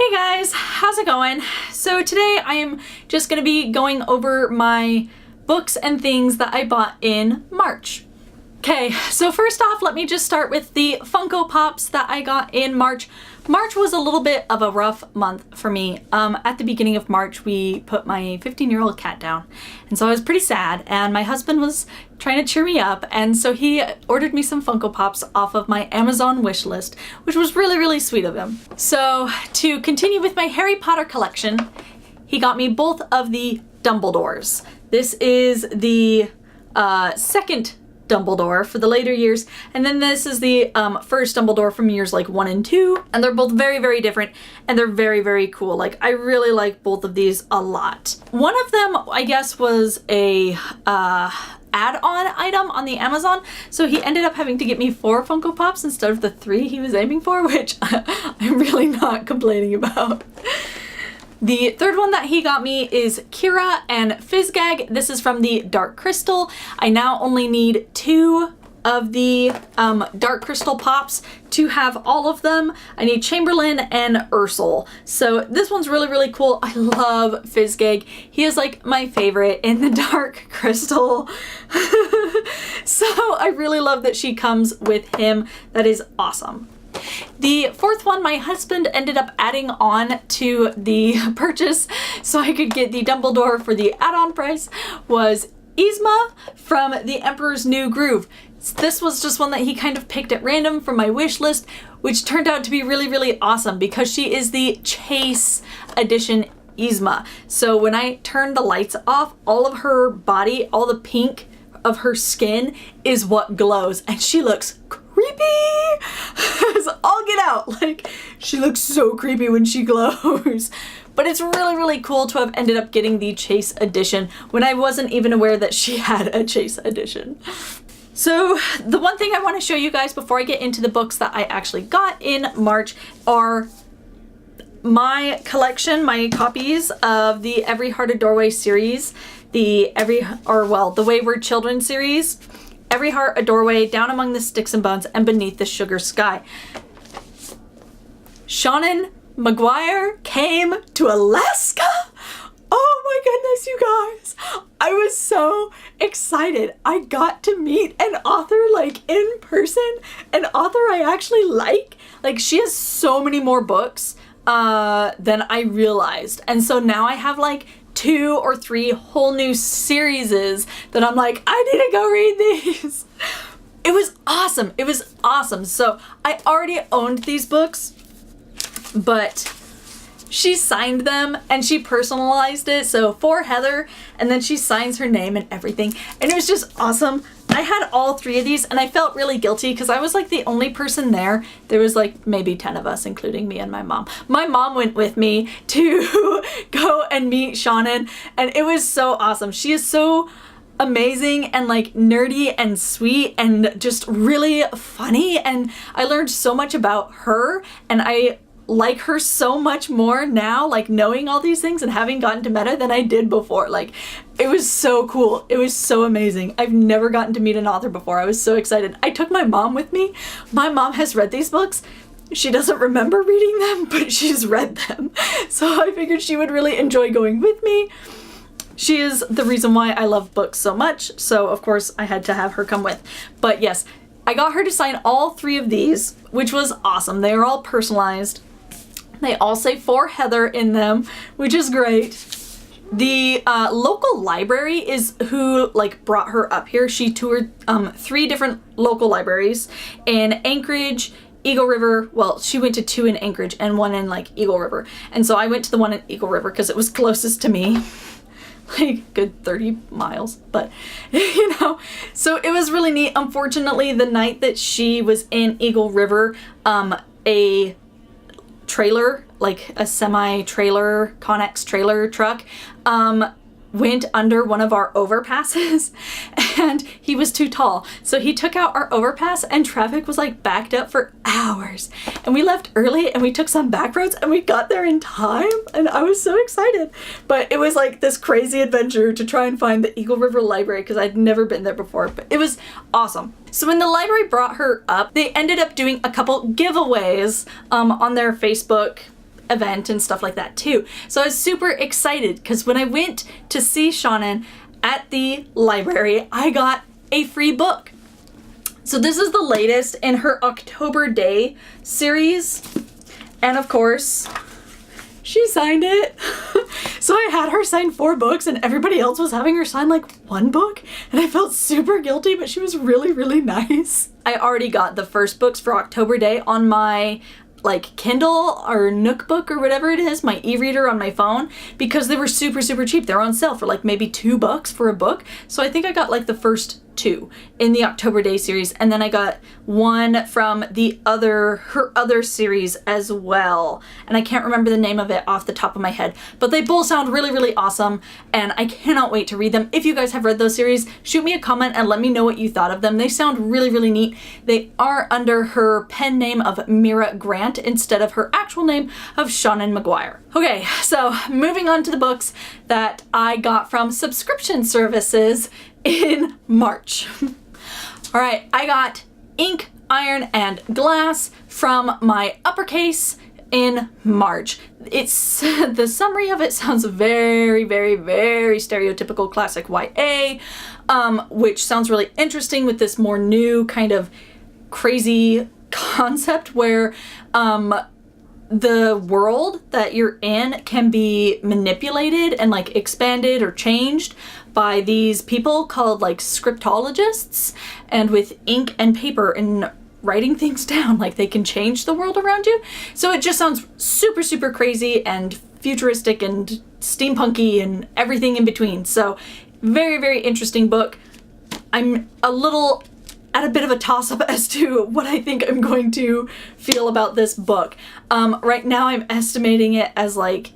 Hey guys, how's it going? So today I am just going to be going over my books and things that I bought in March. Okay, so first off, let me just start with the Funko Pops that I got in March. March was a little bit of a rough month for me. At the beginning of March, we put my 15-year-old cat down, and so I was pretty sad, and my husband was trying to cheer me up, and so he ordered me some Funko Pops off of my Amazon wish list, which was really, really sweet of him. So to continue with my Harry Potter collection, he got me both of the Dumbledores. This is the second Dumbledore for the later years, and then this is the first Dumbledore from years like 1 and 2, and they're both very, very different, and they're very, very cool. Like, I really like both of these a lot. One of them, I guess, was a add-on item on the Amazon, so he ended up having to get me 4 Funko Pops instead of the 3 he was aiming for, which I'm really not complaining about. The third one that he got me is Kira and Fizzgag. This is from the Dark Crystal. I now only need 2 of the Dark Crystal Pops to have all of them. I need Chamberlain and Ursel. So this one's really, really cool. I love Fizzgag. He is like my favorite in the Dark Crystal. So I really love that she comes with him. That is awesome. The fourth one, my husband ended up adding on to the purchase so I could get the Dumbledore for the add-on price, was Yzma from The Emperor's New Groove. This was just one that he kind of picked at random from my wish list, which turned out to be really, really awesome because she is the Chase edition Yzma. So when I turn the lights off, all of her body, all the pink of her skin is what glows, and she looks creepy as all get out. Like, she looks so creepy when she glows. But it's really, really cool to have ended up getting the Chase edition when I wasn't even aware that she had a Chase edition. So the one thing I want to show you guys before I get into the books that I actually got in March are my collection, my copies of the Every Heart a Doorway series, the Wayward Children series, Every Heart a Doorway, Down Among the Sticks and Bones, and Beneath the Sugar Sky. Seanan McGuire came to Alaska. Oh my goodness, you guys. I was so excited. I got to meet an author like in person, an author I actually like. Like, she has so many more books than I realized. And so now I have like 2 or 3 whole new series that I'm like, I need to go read these. It was awesome. It was awesome. So I already owned these books, but she signed them and she personalized it. So for Heather, and then she signs her name and everything. And it was just awesome. I had all 3 of these and I felt really guilty because I was like the only person there. There was like maybe 10 of us, including me and my mom. My mom went with me to go and meet Seanan, and it was so awesome. She is so amazing and like nerdy and sweet and just really funny, and I learned so much about her, and I like her so much more now, like knowing all these things and having gotten to meet her than I did before. Like, it was so cool. It was so amazing. I've never gotten to meet an author before. I was so excited. I took my mom with me. My mom has read these books. She doesn't remember reading them, but she's read them. So I figured she would really enjoy going with me. She is the reason why I love books so much. So of course I had to have her come with. But yes, I got her to sign all 3 of these, which was awesome. They are all personalized. They all say For Heather in them, which is great. The local library is who like brought her up here. She toured 3 different local libraries in Anchorage, Eagle River. Well, she went to 2 in Anchorage and 1 in like Eagle River. And so I went to the one in Eagle River because it was closest to me. Like good 30 miles, but you know, so it was really neat. Unfortunately, the night that she was in Eagle River, a trailer, like a semi-trailer, Connex trailer truck, went under one of our overpasses and he was too tall. So he took out our overpass and traffic was like backed up for hours. And we left early and we took some back roads and we got there in time, and I was so excited. But it was like this crazy adventure to try and find the Eagle River Library because I'd never been there before, but it was awesome. So when the library brought her up, they ended up doing a couple giveaways on their Facebook event and stuff like that too. So I was super excited because when I went to see Shonen at the library, I got a free book. So this is the latest in her October Day series. And of course, she signed it. So I had her sign 4 books and everybody else was having her sign like 1 book. And I felt super guilty, but she was really, really nice. I already got the first books for October Day on my like Kindle or Nookbook or whatever it is, my e-reader on my phone, because they were super, super cheap. They're on sale for like maybe $2 for a book. So I think I got like the first 2 in the October Day series, and then I got 1 from her other series as well, and I can't remember the name of it off the top of my head, but they both sound really, really awesome, and I cannot wait to read them. If you guys have read those series, shoot me a comment and let me know what you thought of them. They sound really, really neat. They are under her pen name of Mira Grant instead of her actual name of Shonen Maguire. Okay, so moving on to the books that I got from subscription services in March. All right, I got Ink, Iron, and Glass from my Uppercase in March. It's the summary of it sounds very, very, very stereotypical classic YA, which sounds really interesting with this more new kind of crazy concept where the world that you're in can be manipulated and like expanded or changed by these people called like scriptologists, and with ink and paper and writing things down, like they can change the world around you. So it just sounds super, super crazy and futuristic and steampunky and everything in between. So very, very interesting book. I'm a little at a bit of a toss-up as to what I think I'm going to feel about this book. Right now I'm estimating it as like,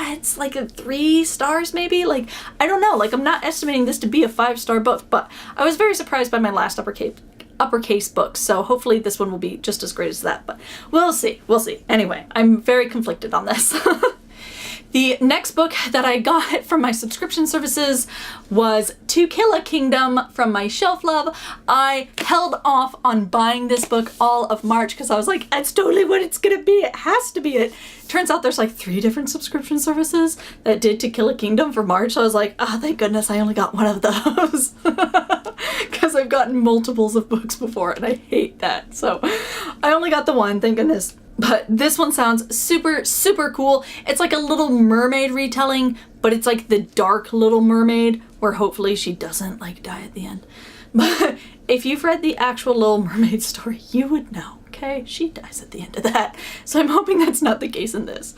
it's like a 3 stars maybe? Like, I don't know, like I'm not estimating this to be a 5-star book, but I was very surprised by my last uppercase books, so hopefully this one will be just as great as that, but we'll see. Anyway, I'm very conflicted on this. The next book that I got from my subscription services was To Kill a Kingdom from my Shelf Love. I held off on buying this book all of March because I was like, that's totally what it's gonna be. It has to be it. Turns out there's like 3 different subscription services that did To Kill a Kingdom for March. So I was like, oh, thank goodness I only got one of those. Because I've gotten multiples of books before and I hate that. So I only got the one, thank goodness. But this one sounds super, super cool. It's like a Little Mermaid retelling, but it's like the dark Little Mermaid where hopefully she doesn't like die at the end. But if you've read the actual Little Mermaid story, you would know, okay? She dies at the end of that. So I'm hoping that's not the case in this.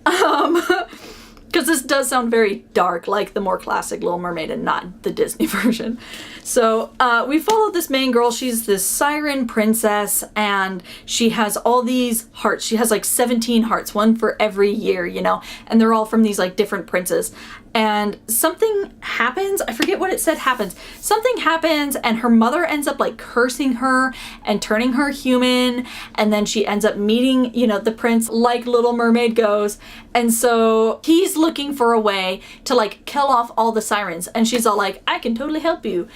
Because this does sound very dark, like the more classic Little Mermaid and not the Disney version. So we follow this main girl. She's this siren princess and she has all these hearts. She has like 17 hearts, one for every year, you know, and they're all from these like different princes. And something happens, I forget what it said happens. Something happens and her mother ends up like cursing her and turning her human. And then she ends up meeting, you know, the prince like Little Mermaid goes. And so he's looking for a way to like kill off all the sirens. And she's all like, I can totally help you.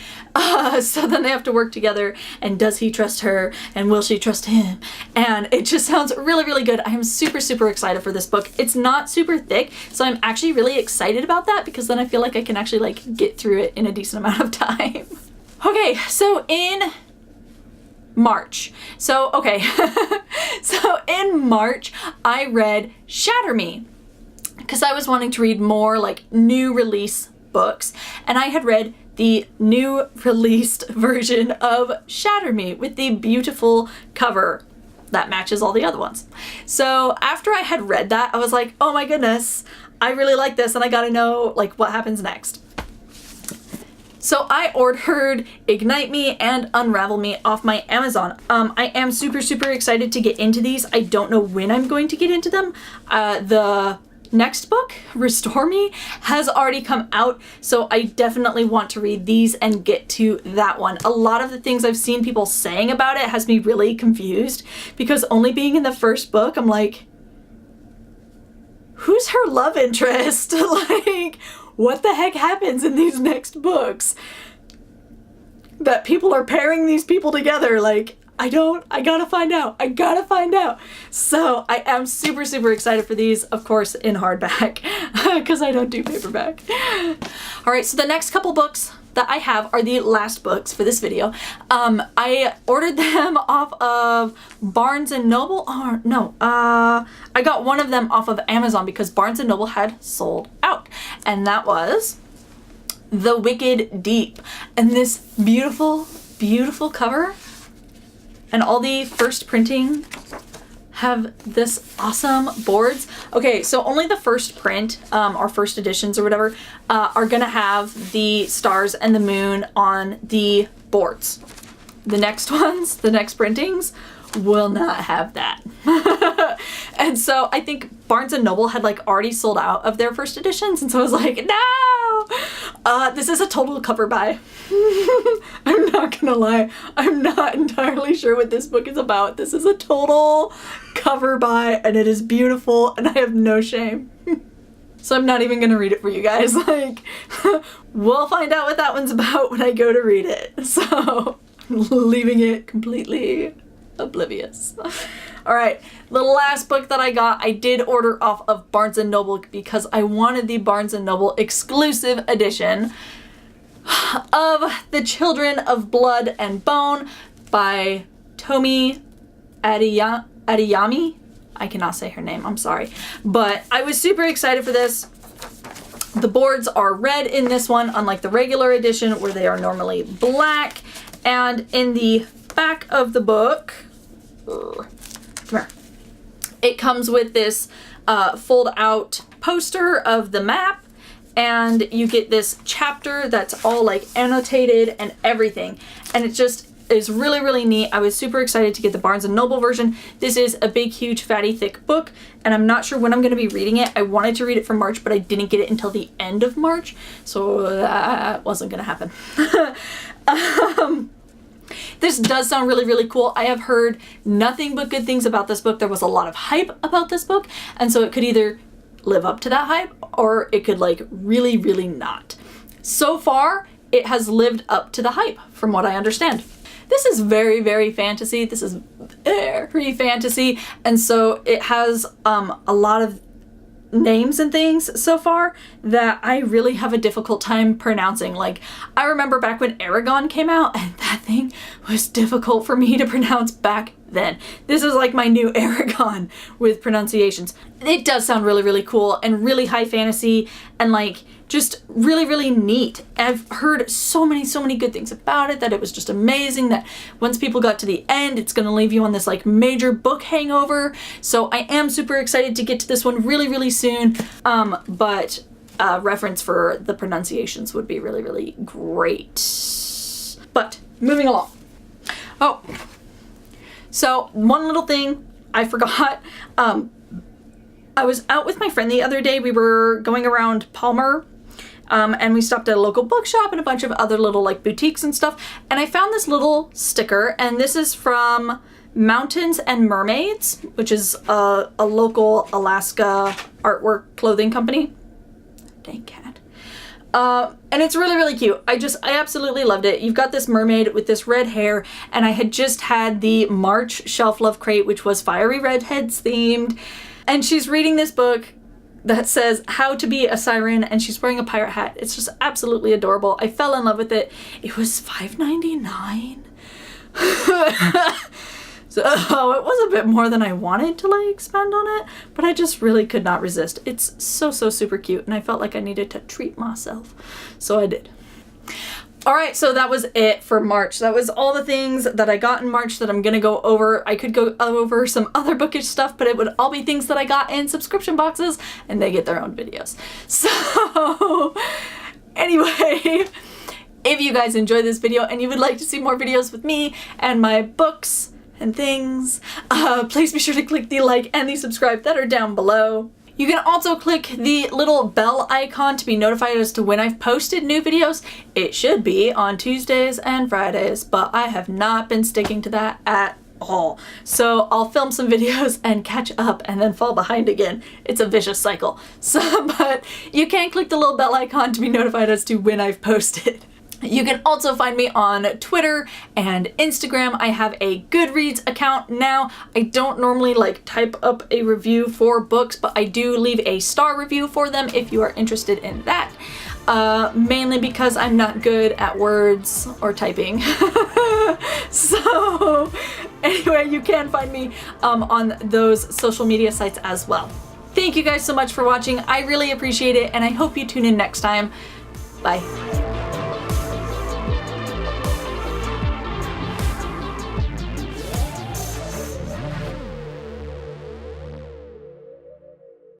So then they have to work together. And does he trust her? And will she trust him? And it just sounds really, really good. I am super, super excited for this book. It's not super thick, so I'm actually really excited about that because then I feel like I can actually like get through it in a decent amount of time. Okay, so in March. So in March, I read Shatter Me because I was wanting to read more like new release books, and I had read the new released version of Shatter Me with the beautiful cover that matches all the other ones. So after I had read that, I was like, oh my goodness, I really like this and I gotta know like what happens next. So I ordered Ignite Me and Unravel Me off my Amazon. I am super, super excited to get into these. I don't know when I'm going to get into them. The next book, Restore Me, has already come out, so I definitely want to read these and get to that one. A lot of the things I've seen people saying about it has me really confused because only being in the first book, I'm like, who's her love interest? Like, what the heck happens in these next books? That people are pairing these people together, like, I don't. I gotta find out. I gotta find out. So I am super, super excited for these, of course, in hardback, because I don't do paperback. All right, so the next couple books that I have are the last books for this video. I ordered them off of Barnes & Noble. Oh, no, I got one of them off of Amazon because Barnes & Noble had sold out. And that was The Wicked Deep. And this beautiful, beautiful cover and all the first printing have this awesome boards. Okay, so only the first print, or first editions or whatever, are gonna have the stars and the moon on the boards. The next ones, the next printings, will not have that. And so I think Barnes & Noble had like already sold out of their first editions, and so I was like, no! This is a total cover buy. I'm not gonna lie, I'm not entirely sure what this book is about. This is a total cover buy, and it is beautiful, and I have no shame. So I'm not even gonna read it for you guys. Like, we'll find out what that one's about when I go to read it. So, leaving it completely oblivious. All right, the last book that I got, I did order off of Barnes & Noble because I wanted the Barnes & Noble exclusive edition of The Children of Blood and Bone by Tomi Adeyemi. I cannot say her name, I'm sorry. But I was super excited for this. The boards are red in this one, unlike the regular edition where they are normally black. And in the back of the book, come here, it comes with this fold out poster of the map, and you get this chapter that's all like annotated and everything. And it just is really, really neat. I was super excited to get the Barnes & Noble version. This is a big, huge, fatty, thick book, and I'm not sure when I'm going to be reading it. I wanted to read it for March, but I didn't get it until the end of March, so that wasn't going to happen. This does sound really, really cool. I have heard nothing but good things about this book. There was a lot of hype about this book, and so it could either live up to that hype or it could like really, really not. So far, it has lived up to the hype from what I understand. This is very, very fantasy. This is very fantasy, and so it has a lot of names and things so far that I really have a difficult time pronouncing. Like, I remember back when Eragon came out, and that thing was difficult for me to pronounce back then. This is like my new Eragon with pronunciations. It does sound really, really cool and really high fantasy and like just really, really neat. I've heard so many good things about it, that it was just amazing, that once people got to the end, it's gonna leave you on this like major book hangover. So I am super excited to get to this one really, really soon. But reference for the pronunciations would be really, really great. But moving along. Oh, so one little thing I forgot. I was out with my friend the other day. We were going around Palmer, and we stopped at a local bookshop and a bunch of other little like boutiques and stuff. And I found this little sticker, and this is from Mountains and Mermaids, which is a local Alaska artwork clothing company. Dang cat. And it's really, really cute. I absolutely loved it. You've got this mermaid with this red hair, and I had just had the March Shelf Love Crate, which was Fiery Redheads themed. And she's reading this book that says How to Be a Siren, and she's wearing a pirate hat. It's just absolutely adorable. I fell in love with it. It was $5.99. So it was a bit more than I wanted to like spend on it, but I just really could not resist. It's so super cute, and I felt like I needed to treat myself, so I did. All right, so that was it for March. That was all the things that I got in March that I'm gonna go over. I could go over some other bookish stuff, but it would all be things that I got in subscription boxes, and they get their own videos. So anyway, if you guys enjoyed this video and you would like to see more videos with me and my books and things, please be sure to click the like and the subscribe that are down below. You can also click the little bell icon to be notified as to when I've posted new videos. It should be on Tuesdays and Fridays, but I have not been sticking to that at all. So I'll film some videos and catch up and then fall behind again. It's a vicious cycle. So, but you can click the little bell icon to be notified as to when I've posted. You can also find me on Twitter and Instagram. I have a Goodreads account now. I don't normally like type up a review for books, but I do leave a star review for them if you are interested in that. Mainly because I'm not good at words or typing. So anyway, you can find me on those social media sites as well. Thank you guys so much for watching. I really appreciate it, and I hope you tune in next time. Bye.